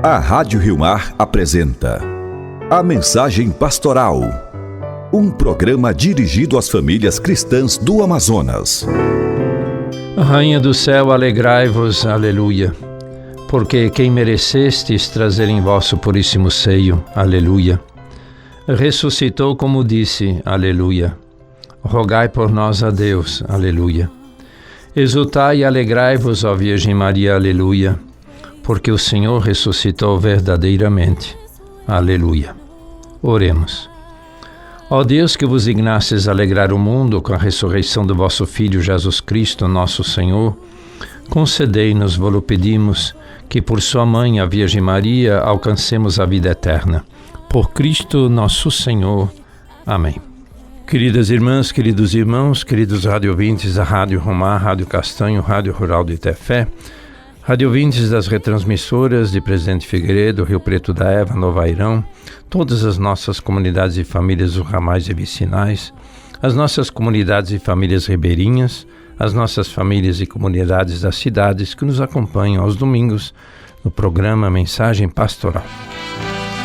A Rádio Rio Mar apresenta A Mensagem Pastoral, um programa dirigido às famílias cristãs do Amazonas. Rainha do céu, alegrai-vos, aleluia, porque quem merecestes trazer em vosso puríssimo seio, aleluia, ressuscitou como disse, aleluia. Rogai por nós a Deus, aleluia. Exultai e alegrai-vos, ó Virgem Maria, aleluia, porque o Senhor ressuscitou verdadeiramente, aleluia. Oremos. Ó Deus, que vos dignastes alegrar o mundo com a ressurreição do vosso Filho Jesus Cristo, nosso Senhor, concedei-nos, vos pedimos, que por sua mãe, a Virgem Maria, alcancemos a vida eterna. Por Cristo nosso Senhor. Amém. Queridas irmãs, queridos irmãos, queridos radiovintes da Rádio Romar, Rádio Castanho, Rádio Rural de Tefé, radiovintes das retransmissoras de Presidente Figueiredo, Rio Preto da Eva, Nova Airão, todas as nossas comunidades e famílias dos ramais e vicinais, as nossas comunidades e famílias ribeirinhas, as nossas famílias e comunidades das cidades que nos acompanham aos domingos no programa Mensagem Pastoral.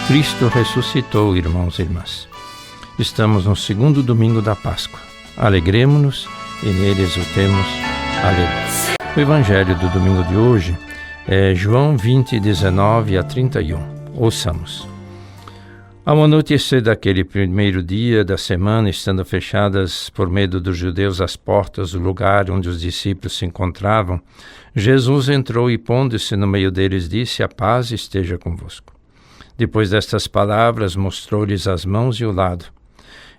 Cristo ressuscitou, irmãos e irmãs. Estamos no segundo domingo da Páscoa. Alegremo-nos e nele exultemos. Aleluia. O evangelho do domingo de hoje é João 20, 19 a 31. Ouçamos. Ao anoitecer daquele primeiro dia da semana, estando fechadas por medo dos judeus as portas do lugar onde os discípulos se encontravam, Jesus entrou e, pondo-se no meio deles, disse: A paz esteja convosco. Depois destas palavras, mostrou-lhes as mãos e o lado.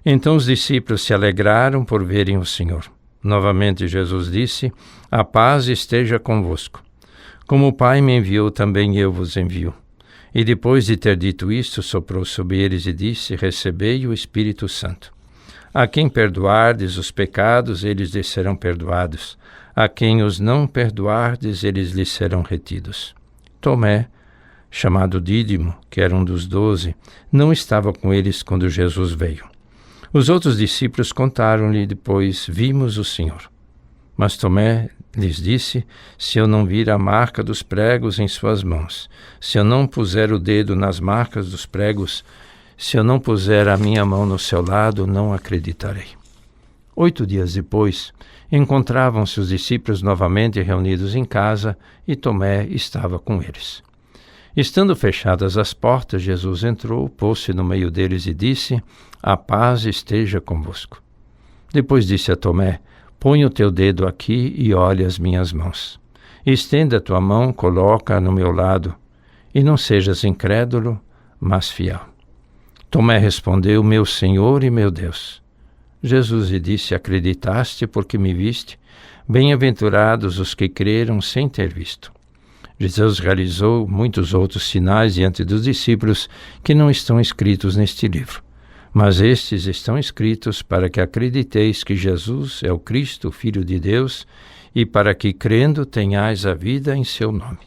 Então os discípulos se alegraram por verem o Senhor. Novamente Jesus disse: A paz esteja convosco. Como o Pai me enviou, também eu vos envio. E depois de ter dito isto, soprou sobre eles e disse: Recebei o Espírito Santo. A quem perdoardes os pecados, eles lhes serão perdoados. A quem os não perdoardes, eles lhes serão retidos. Tomé, chamado Dídimo, que era um dos 12, não estava com eles quando Jesus veio. Os outros discípulos contaram-lhe depois: Vimos o Senhor. Mas Tomé lhes disse: Se eu não vir a marca dos pregos em suas mãos, se eu não puser o dedo nas marcas dos pregos, se eu não puser a minha mão no seu lado, não acreditarei. 8 dias depois, encontravam-se os discípulos novamente reunidos em casa e Tomé estava com eles. Estando fechadas as portas, Jesus entrou, pôs-se no meio deles e disse: A paz esteja convosco. Depois disse a Tomé: Põe o teu dedo aqui e olha as minhas mãos. Estenda a tua mão, coloca-a no meu lado, e não sejas incrédulo, mas fiel. Tomé respondeu: Meu Senhor e meu Deus. Jesus lhe disse: Acreditaste porque me viste? Bem-aventurados os que creram sem ter visto. Jesus realizou muitos outros sinais diante dos discípulos que não estão escritos neste livro. Mas estes estão escritos para que acrediteis que Jesus é o Cristo, o Filho de Deus, e para que, crendo, tenhais a vida em seu nome.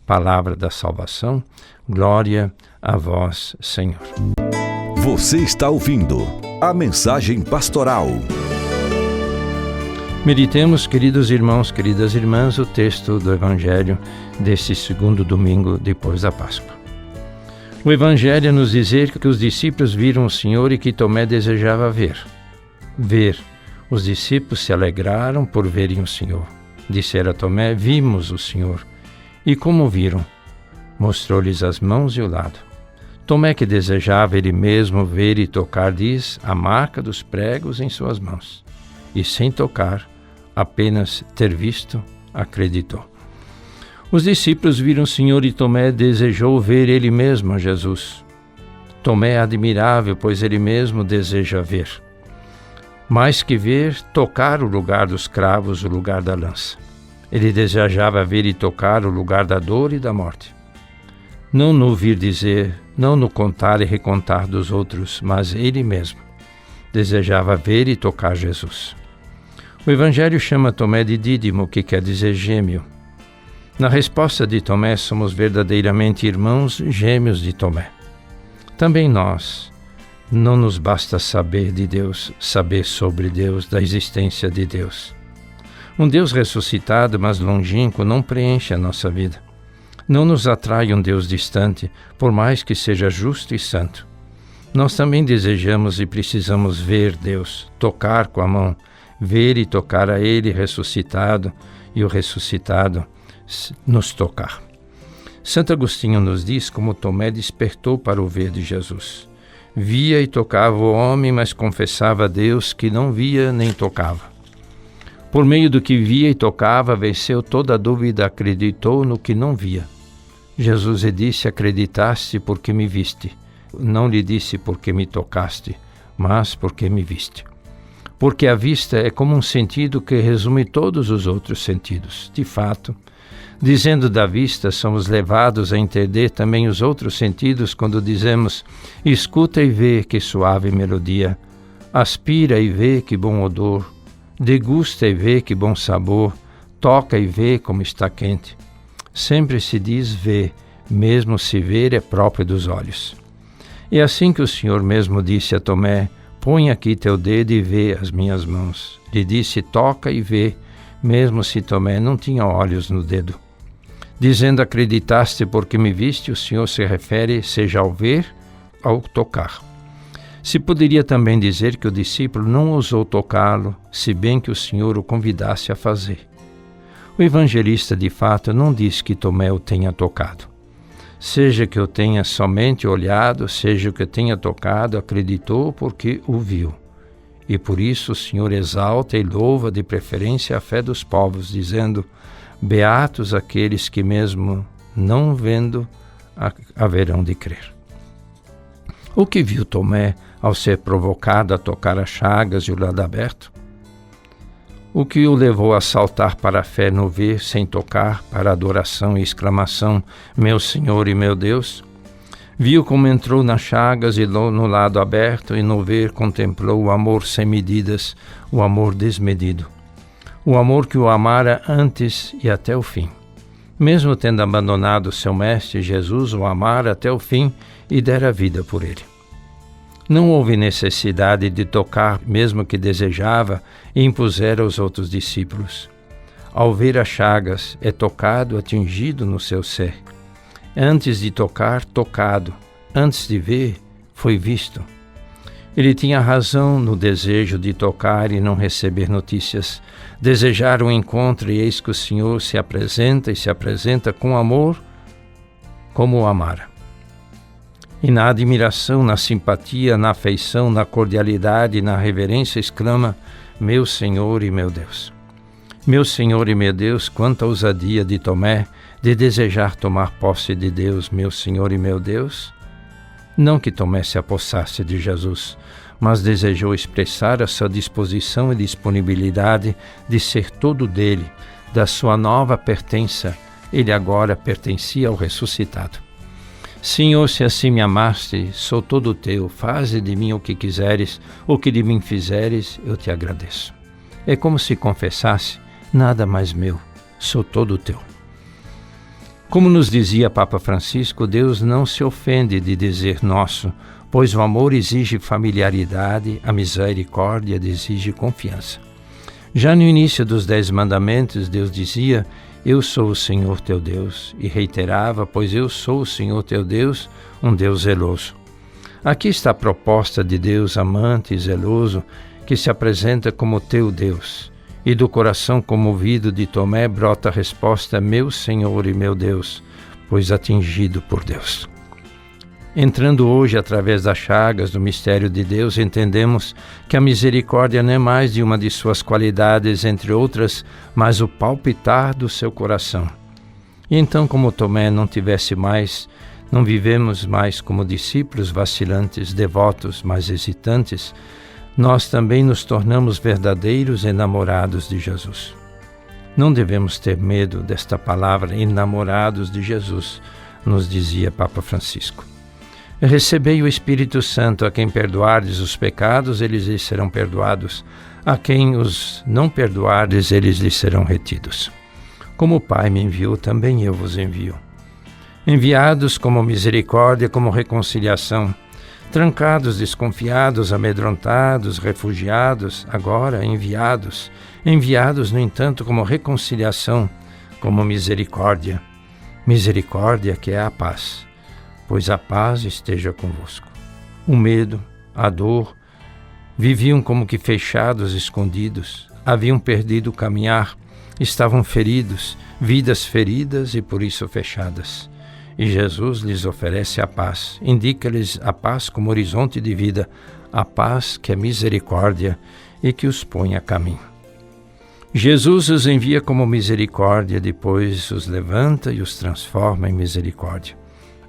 Palavra da salvação, glória a vós, Senhor. Você está ouvindo A Mensagem Pastoral. Meditemos, queridos irmãos, queridas irmãs, o texto do Evangelho deste segundo domingo depois da Páscoa. O Evangelho nos diz que os discípulos viram o Senhor e que Tomé desejava ver. Ver. Os discípulos se alegraram por verem o Senhor. Disseram a Tomé: Vimos o Senhor. E como viram? Mostrou-lhes as mãos e o lado. Tomé, que desejava ele mesmo ver e tocar, diz: A marca dos pregos em suas mãos. E sem tocar, apenas ter visto, acreditou. Os discípulos viram o Senhor e Tomé desejou ver ele mesmo, Jesus. Tomé é admirável, pois ele mesmo deseja ver. Mais que ver, tocar o lugar dos cravos, o lugar da lança. Ele desejava ver e tocar o lugar da dor e da morte. Não no ouvir dizer, não no contar e recontar dos outros, mas ele mesmo desejava ver e tocar Jesus. O Evangelho chama Tomé de Dídimo, que quer dizer gêmeo. Na resposta de Tomé, somos verdadeiramente irmãos gêmeos de Tomé. Também nós, não nos basta saber de Deus, saber sobre Deus, da existência de Deus. Um Deus ressuscitado, mas longínquo, não preenche a nossa vida. Não nos atrai um Deus distante, por mais que seja justo e santo. Nós também desejamos e precisamos ver Deus, tocar com a mão, ver e tocar a Ele ressuscitado e o ressuscitado nos tocar. Santo Agostinho nos diz como Tomé despertou para o ver de Jesus. Via e tocava o homem, mas confessava a Deus que não via nem tocava. Por meio do que via e tocava, venceu toda a dúvida, acreditou no que não via. Jesus lhe disse: acreditaste porque me viste. Não lhe disse porque me tocaste, mas porque me viste. Porque a vista é como um sentido que resume todos os outros sentidos. De fato, dizendo da vista, somos levados a entender também os outros sentidos quando dizemos: escuta e vê que suave melodia, aspira e vê que bom odor, degusta e vê que bom sabor, toca e vê como está quente. Sempre se diz vê, mesmo se ver é próprio dos olhos. É assim que o Senhor mesmo disse a Tomé: põe aqui teu dedo e vê as minhas mãos. Lhe disse: toca e vê, mesmo se Tomé não tinha olhos no dedo. Dizendo: acreditaste porque me viste, o Senhor se refere seja ao ver, ao tocar. Se poderia também dizer que o discípulo não ousou tocá-lo, se bem que o Senhor o convidasse a fazer. O evangelista, de fato, não diz que Tomé o tenha tocado. Seja que eu tenha somente olhado, seja que eu tenha tocado, acreditou porque o viu. E por isso o Senhor exalta e louva de preferência a fé dos povos, dizendo: beatos aqueles que mesmo não vendo haverão de crer. O que viu Tomé ao ser provocado a tocar as chagas e o lado aberto? O que o levou a saltar para a fé no ver sem tocar, para a adoração e exclamação: meu Senhor e meu Deus? Viu como entrou nas chagas e no lado aberto, e no ver contemplou o amor sem medidas, o amor desmedido. O amor que o amara antes e até o fim. Mesmo tendo abandonado seu mestre, Jesus o amara até o fim e dera vida por ele. Não houve necessidade de tocar, mesmo que desejava, e impusera aos outros discípulos. Ao ver as chagas, é tocado, atingido no seu ser. Antes de tocar, tocado. Antes de ver, foi visto. Ele tinha razão no desejo de tocar e não receber notícias. Desejar um encontro, e eis que o Senhor se apresenta e se apresenta com amor, como o amara. E na admiração, na simpatia, na afeição, na cordialidade, na reverência, exclama: meu Senhor e meu Deus. Meu Senhor e meu Deus, quanta ousadia de Tomé de desejar tomar posse de Deus, meu Senhor e meu Deus. Não que Tomé se apossasse de Jesus, mas desejou expressar a sua disposição e disponibilidade de ser todo dele, da sua nova pertença. Ele agora pertencia ao ressuscitado. Senhor, se assim me amaste, sou todo teu, faze de mim o que quiseres, o que de mim fizeres, eu te agradeço. É como se confessasse: nada mais meu, sou todo teu. Como nos dizia Papa Francisco, Deus não se ofende de dizer nosso, pois o amor exige familiaridade, a misericórdia exige confiança. Já no início dos 10 mandamentos, Deus dizia: eu sou o Senhor teu Deus, e reiterava: pois eu sou o Senhor teu Deus, um Deus zeloso. Aqui está a proposta de Deus amante e zeloso, que se apresenta como teu Deus. E do coração comovido de Tomé brota a resposta: meu Senhor e meu Deus, pois atingido por Deus. Entrando hoje através das chagas do mistério de Deus, entendemos que a misericórdia não é mais de uma de suas qualidades, entre outras, mas o palpitar do seu coração. E então, como Tomé não vivemos mais como discípulos vacilantes, devotos, mas hesitantes, nós também nos tornamos verdadeiros enamorados de Jesus. Não devemos ter medo desta palavra, enamorados de Jesus, nos dizia Papa Francisco. Recebei o Espírito Santo: a quem perdoardes os pecados, eles lhes serão perdoados. A quem os não perdoardes, eles lhes serão retidos. Como o Pai me enviou, também eu vos envio. Enviados como misericórdia, como reconciliação. Trancados, desconfiados, amedrontados, refugiados, agora enviados. Enviados, no entanto, como reconciliação, como misericórdia. misericórdia que é a paz, pois a paz esteja convosco. O medo, a dor, viviam como que fechados, escondidos, haviam perdido o caminhar, estavam feridos, vidas feridas e por isso fechadas. E Jesus lhes oferece a paz, indica-lhes a paz como horizonte de vida, a paz que é misericórdia e que os põe a caminho. Jesus os envia como misericórdia, depois os levanta e os transforma em misericórdia.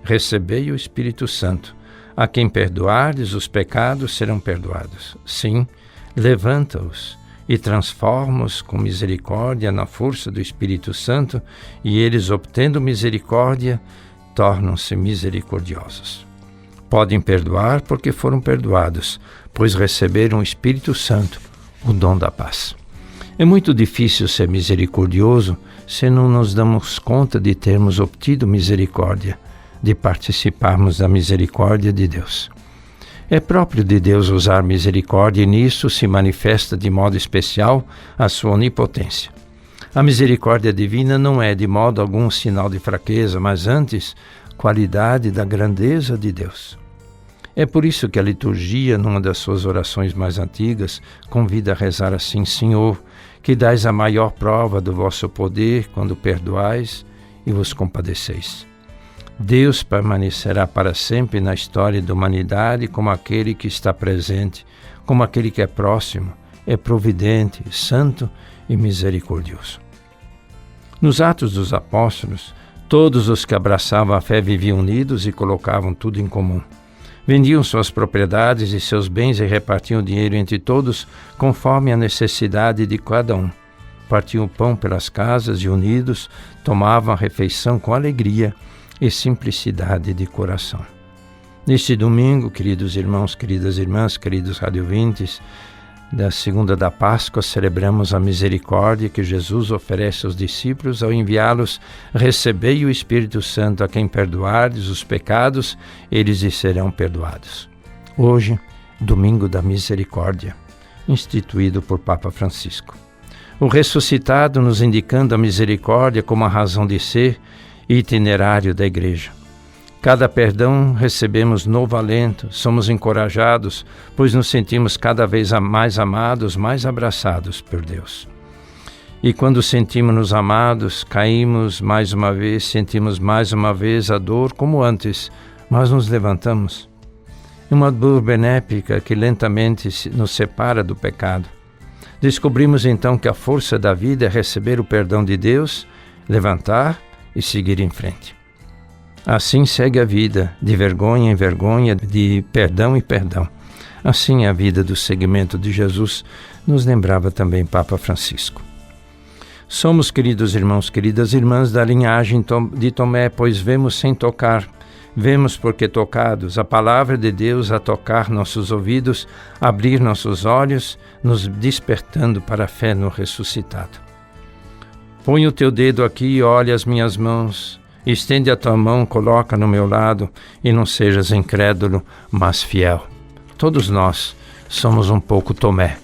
Recebei o Espírito Santo. A quem perdoardes os pecados serão perdoados. Sim, levanta-os e transforma-os com misericórdia na força do Espírito Santo, e eles, obtendo misericórdia, tornam-se misericordiosos. Podem perdoar porque foram perdoados, pois receberam o Espírito Santo, o dom da paz. É muito difícil ser misericordioso se não nos damos conta de termos obtido misericórdia, de participarmos da misericórdia de Deus. É próprio de Deus usar misericórdia e nisso se manifesta de modo especial a sua onipotência. A misericórdia divina não é de modo algum sinal de fraqueza, mas antes qualidade da grandeza de Deus. É por isso que a liturgia, numa das suas orações mais antigas, convida a rezar assim: Senhor, que dais a maior prova do vosso poder quando perdoais e vos compadeceis. Deus permanecerá para sempre na história da humanidade como aquele que está presente, como aquele que é próximo, é providente, santo e misericordioso. Nos Atos dos Apóstolos, todos os que abraçavam a fé viviam unidos e colocavam tudo em comum. Vendiam suas propriedades e seus bens e repartiam o dinheiro entre todos conforme a necessidade de cada um. Partiam o pão pelas casas e unidos tomavam a refeição com alegria e simplicidade de coração. Neste domingo, queridos irmãos, queridas irmãs, queridos radiovintes, da segunda da Páscoa, celebramos a misericórdia que Jesus oferece aos discípulos ao enviá-los: recebei o Espírito Santo, a quem perdoardes os pecados, eles lhes serão perdoados. Hoje, domingo da misericórdia, instituído por Papa Francisco. O ressuscitado nos indicando a misericórdia como a razão de ser e itinerário da Igreja. Cada perdão recebemos novo alento, somos encorajados, pois nos sentimos cada vez mais amados, mais abraçados por Deus. E quando sentimos-nos amados, caímos mais uma vez, sentimos mais uma vez a dor como antes, mas nos levantamos. É uma dor benéfica que lentamente nos separa do pecado. Descobrimos então que a força da vida é receber o perdão de Deus, levantar e seguir em frente. Assim segue a vida, de vergonha em vergonha, de perdão em perdão. Assim a vida do seguimento de Jesus, nos lembrava também Papa Francisco. Somos, queridos irmãos, queridas irmãs, da linhagem de Tomé, pois vemos sem tocar, vemos porque tocados, a palavra de Deus a tocar nossos ouvidos, abrir nossos olhos, nos despertando para a fé no ressuscitado. Põe o teu dedo aqui e olha as minhas mãos. Estende a tua mão, coloca no meu lado, e não sejas incrédulo, mas fiel. Todos nós somos um pouco Tomé,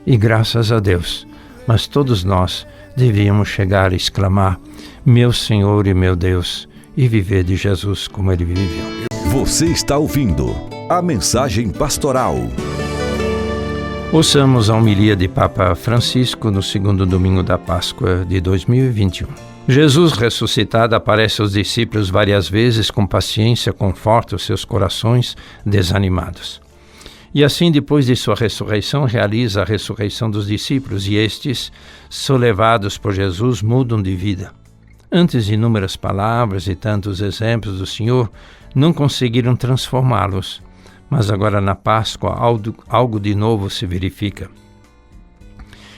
e graças a Deus, mas todos nós devíamos chegar a exclamar: meu Senhor e meu Deus, e viver de Jesus como Ele viveu. Você está ouvindo a Mensagem Pastoral. Ouçamos a homilia de Papa Francisco no segundo domingo da Páscoa de 2021. Jesus ressuscitado aparece aos discípulos várias vezes, com paciência conforta os seus corações desanimados. E assim, depois de sua ressurreição, realiza a ressurreição dos discípulos, e estes, levados por Jesus, mudam de vida. Antes, inúmeras palavras e tantos exemplos do Senhor não conseguiram transformá-los, mas agora na Páscoa algo de novo se verifica.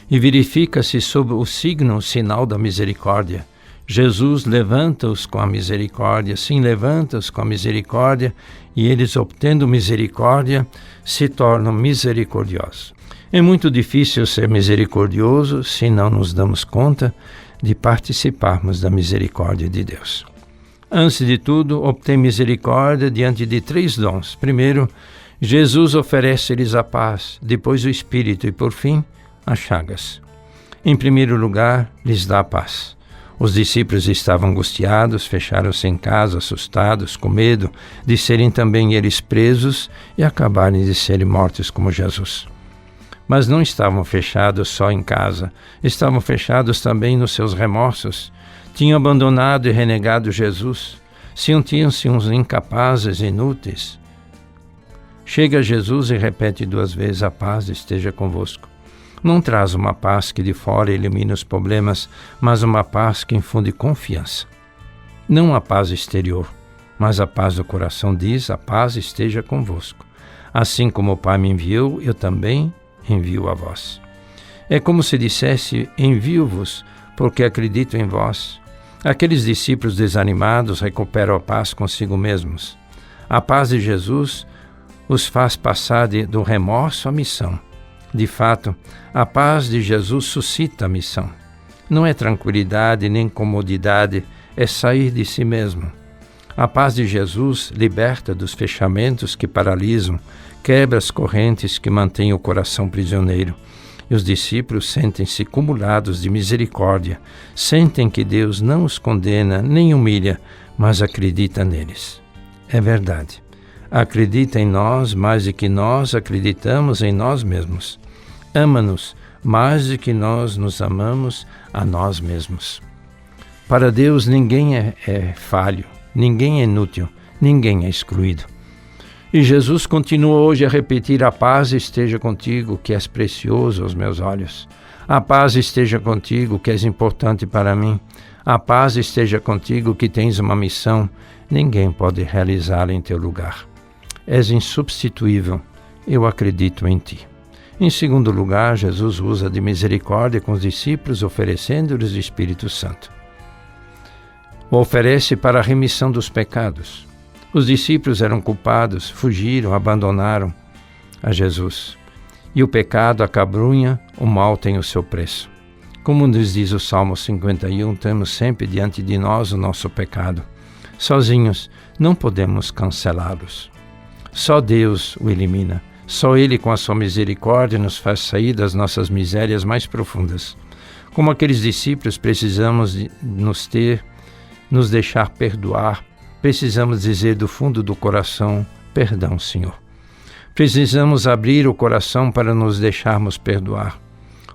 E verifica-se sob o signo, o sinal da misericórdia. Jesus levanta-os com a misericórdia, sim, levanta-os com a misericórdia, e eles, obtendo misericórdia, se tornam misericordiosos. É muito difícil ser misericordioso se não nos damos conta de participarmos da misericórdia de Deus. Antes de tudo, obtém misericórdia diante de 3 dons. Primeiro, Jesus oferece-lhes a paz, depois o Espírito e, por fim, as chagas. Em primeiro lugar, lhes dá a paz. Os discípulos estavam angustiados, fecharam-se em casa, assustados, com medo de serem também eles presos e acabarem de serem mortos como Jesus. Mas não estavam fechados só em casa, estavam fechados também nos seus remorsos. Tinham abandonado e renegado Jesus, sentiam-se uns incapazes, inúteis. Chega Jesus e repete 2 vezes: a paz esteja convosco. Não traz uma paz que de fora elimina os problemas, mas uma paz que infunde confiança. Não a paz exterior, mas a paz do coração diz: a paz esteja convosco. Assim como o Pai me enviou, eu também envio a vós. É como se dissesse: envio-vos, porque acredito em vós. Aqueles discípulos desanimados recuperam a paz consigo mesmos. A paz de Jesus os faz passar do remorso à missão. De fato, a paz de Jesus suscita a missão. Não é tranquilidade nem comodidade, é sair de si mesmo. A paz de Jesus liberta dos fechamentos que paralisam, quebra as correntes que mantêm o coração prisioneiro. E os discípulos sentem-se cumulados de misericórdia, sentem que Deus não os condena nem humilha, mas acredita neles. É verdade. Acredita em nós mais do que nós acreditamos em nós mesmos. Ama-nos mais do que nós nos amamos a nós mesmos. Para Deus ninguém é falho, ninguém é inútil, ninguém é excluído. E Jesus continua hoje a repetir: a paz esteja contigo, que és precioso aos meus olhos. A paz esteja contigo, que és importante para mim. A paz esteja contigo, que tens uma missão. Ninguém pode realizá-la em teu lugar. És insubstituível, eu acredito em ti. Em segundo lugar, Jesus usa de misericórdia com os discípulos, oferecendo-lhes o Espírito Santo. O oferece para a remissão dos pecados. Os discípulos eram culpados, fugiram, abandonaram a Jesus. E o pecado acabrunha, o mal tem o seu preço. Como nos diz o Salmo 51, temos sempre diante de nós o nosso pecado. Sozinhos não podemos cancelá-los. Só Deus o elimina. Só Ele, com a sua misericórdia, nos faz sair das nossas misérias mais profundas. Como aqueles discípulos, precisamos nos deixar perdoar. Precisamos dizer do fundo do coração: perdão, Senhor. Precisamos abrir o coração para nos deixarmos perdoar.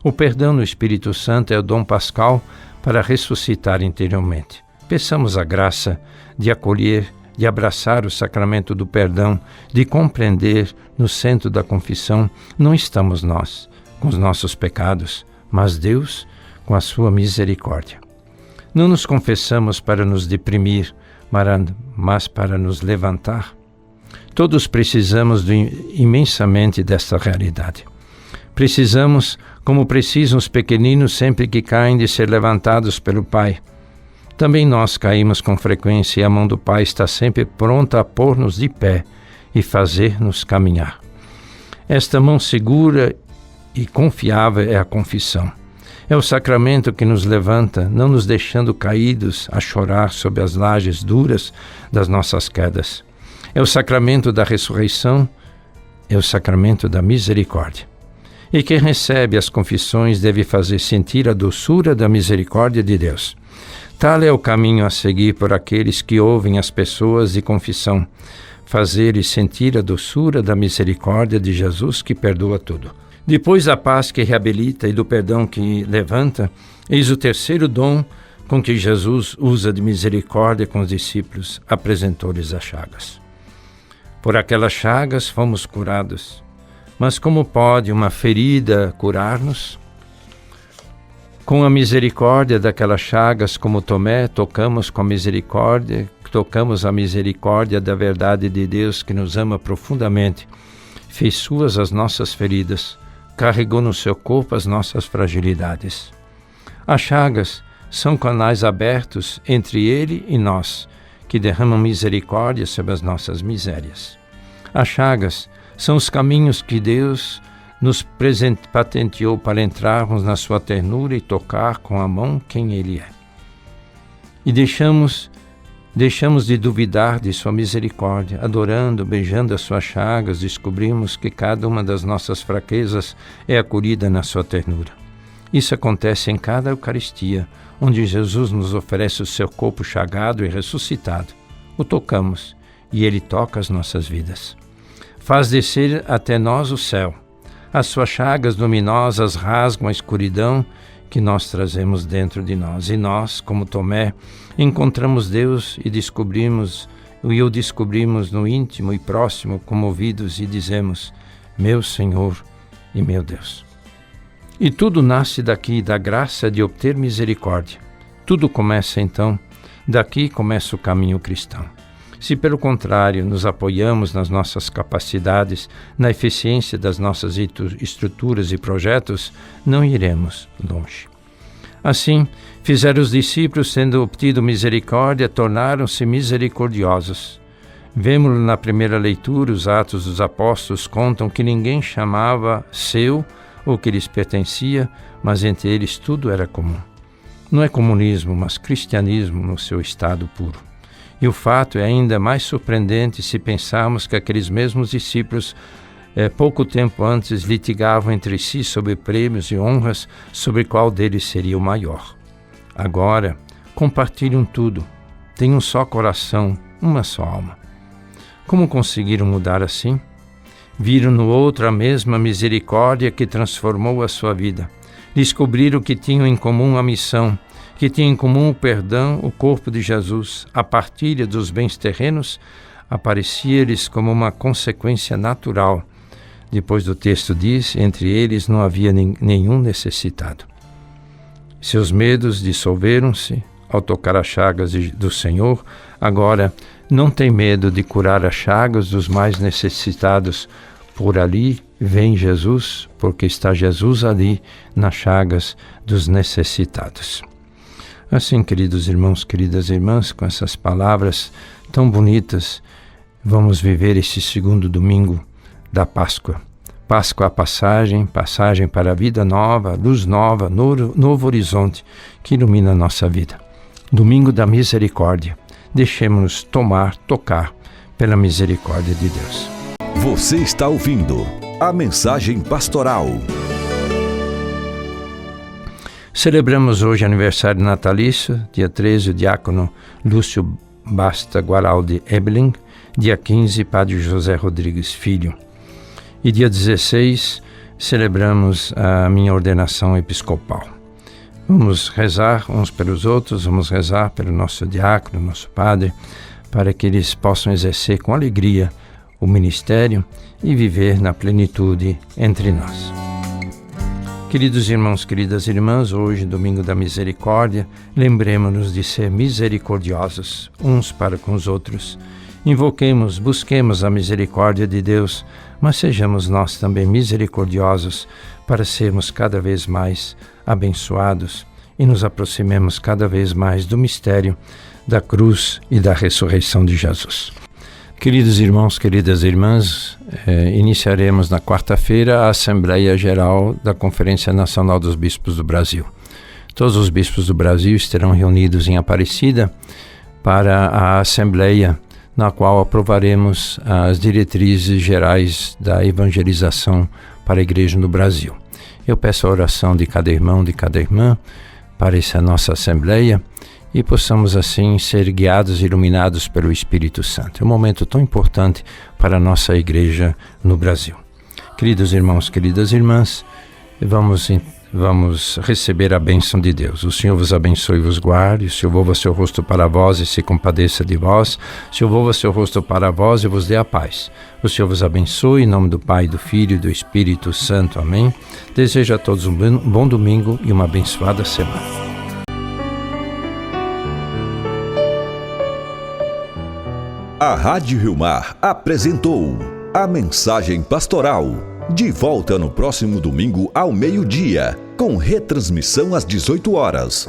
O perdão no Espírito Santo é o dom pascal para ressuscitar interiormente. Peçamos a graça de acolher, de abraçar o sacramento do perdão, de compreender no centro da confissão: não estamos nós com os nossos pecados, mas Deus com a sua misericórdia. Não nos confessamos para nos deprimir, mas para nos levantar. Todos precisamos imensamente desta realidade. Precisamos, como precisam os pequeninos sempre que caem, de ser levantados pelo Pai. Também nós caímos com frequência e a mão do Pai está sempre pronta a pôr-nos de pé e fazer-nos caminhar. Esta mão segura e confiável é a confissão. É o sacramento que nos levanta, não nos deixando caídos a chorar sob as lajes duras das nossas quedas. É o sacramento da ressurreição, é o sacramento da misericórdia. E quem recebe as confissões deve fazer sentir a doçura da misericórdia de Deus. Tal é o caminho a seguir por aqueles que ouvem as pessoas de confissão, fazer e sentir a doçura da misericórdia de Jesus que perdoa tudo. Depois da paz que reabilita e do perdão que levanta, eis o terceiro dom com que Jesus usa de misericórdia com os discípulos, apresentou-lhes as chagas. Por aquelas chagas fomos curados. Mas como pode uma ferida curar-nos? Com a misericórdia daquelas chagas, como Tomé, tocamos a misericórdia da verdade de Deus que nos ama profundamente, fez suas as nossas feridas, carregou no seu corpo as nossas fragilidades. As chagas são canais abertos entre Ele e nós, que derramam misericórdia sobre as nossas misérias. As chagas são os caminhos que Deus nos patenteou para entrarmos na sua ternura e tocar com a mão quem Ele é. E deixamos de duvidar de sua misericórdia, adorando, beijando as suas chagas, descobrimos que cada uma das nossas fraquezas é acolhida na sua ternura. Isso acontece em cada Eucaristia, onde Jesus nos oferece o seu corpo chagado e ressuscitado. O tocamos e ele toca as nossas vidas. Faz descer até nós o céu. As suas chagas luminosas rasgam a escuridão que nós trazemos dentro de nós. E nós, como Tomé, encontramos Deus e o descobrimos no íntimo e próximo, comovidos, e dizemos: meu Senhor e meu Deus. E tudo nasce daqui, da graça de obter misericórdia. Tudo começa então, daqui começa o caminho cristão. Se pelo contrário nos apoiamos nas nossas capacidades, na eficiência das nossas estruturas e projetos, não iremos longe. Assim, fizeram os discípulos, tendo obtido misericórdia, tornaram-se misericordiosos. Vemo-lo na primeira leitura, os Atos dos Apóstolos contam que ninguém chamava seu o que lhes pertencia, mas entre eles tudo era comum. Não é comunismo, mas cristianismo no seu estado puro. E o fato é ainda mais surpreendente se pensarmos que aqueles mesmos discípulos, pouco tempo antes, litigavam entre si sobre prêmios e honras, sobre qual deles seria o maior. Agora, compartilham tudo, têm um só coração, uma só alma. Como conseguiram mudar assim? Viram no outro a mesma misericórdia que transformou a sua vida. Descobriram que tinham em comum a missão, que tinham em comum o perdão, o corpo de Jesus. A partilha dos bens terrenos aparecia-lhes como uma consequência natural. Depois do texto diz, entre eles não havia nenhum necessitado. Seus medos dissolveram-se ao tocar as chagas do Senhor. Agora não tem medo de curar as chagas dos mais necessitados. Por ali vem Jesus, porque está Jesus ali nas chagas dos necessitados. Assim, queridos irmãos, queridas irmãs, com essas palavras tão bonitas, vamos viver esse segundo domingo da Páscoa. Páscoa, a passagem para a vida nova, luz nova, novo horizonte que ilumina a nossa vida. Domingo da misericórdia. Deixemos-nos tocar pela misericórdia de Deus. Você está ouvindo a mensagem pastoral. Celebramos hoje aniversário natalício, dia 13, o diácono Lúcio Basta Guaraldi Ebeling, dia 15, Padre José Rodrigues Filho. E dia 16, celebramos a minha ordenação episcopal. Vamos rezar uns pelos outros, vamos rezar pelo nosso diácono, nosso padre, para que eles possam exercer com alegria o ministério e viver na plenitude entre nós. Queridos irmãos, queridas irmãs, hoje, domingo da misericórdia, lembremos-nos de ser misericordiosos uns para com os outros. Invoquemos, busquemos a misericórdia de Deus, mas sejamos nós também misericordiosos para sermos cada vez mais abençoados e nos aproximemos cada vez mais do mistério da cruz e da ressurreição de Jesus. Queridos irmãos, queridas irmãs, iniciaremos na quarta-feira a Assembleia Geral da Conferência Nacional dos Bispos do Brasil. Todos os bispos do Brasil estarão reunidos em Aparecida para a Assembleia, na qual aprovaremos as diretrizes gerais da evangelização para a Igreja no Brasil. Eu peço a oração de cada irmão, de cada irmã, para essa nossa Assembleia, e possamos assim ser guiados e iluminados pelo Espírito Santo. É um momento tão importante para a nossa Igreja no Brasil. Queridos irmãos, queridas irmãs, vamos receber a bênção de Deus. O Senhor vos abençoe e vos guarde. O Senhor volva seu rosto para vós e se compadeça de vós. O Senhor volva seu rosto para vós e vos dê a paz. O Senhor vos abençoe, em nome do Pai, do Filho e do Espírito Santo. Amém. Desejo a todos um bom domingo e uma abençoada semana. A Rádio Rio Mar apresentou a Mensagem Pastoral. De volta no próximo domingo ao meio-dia, com retransmissão às 18 horas.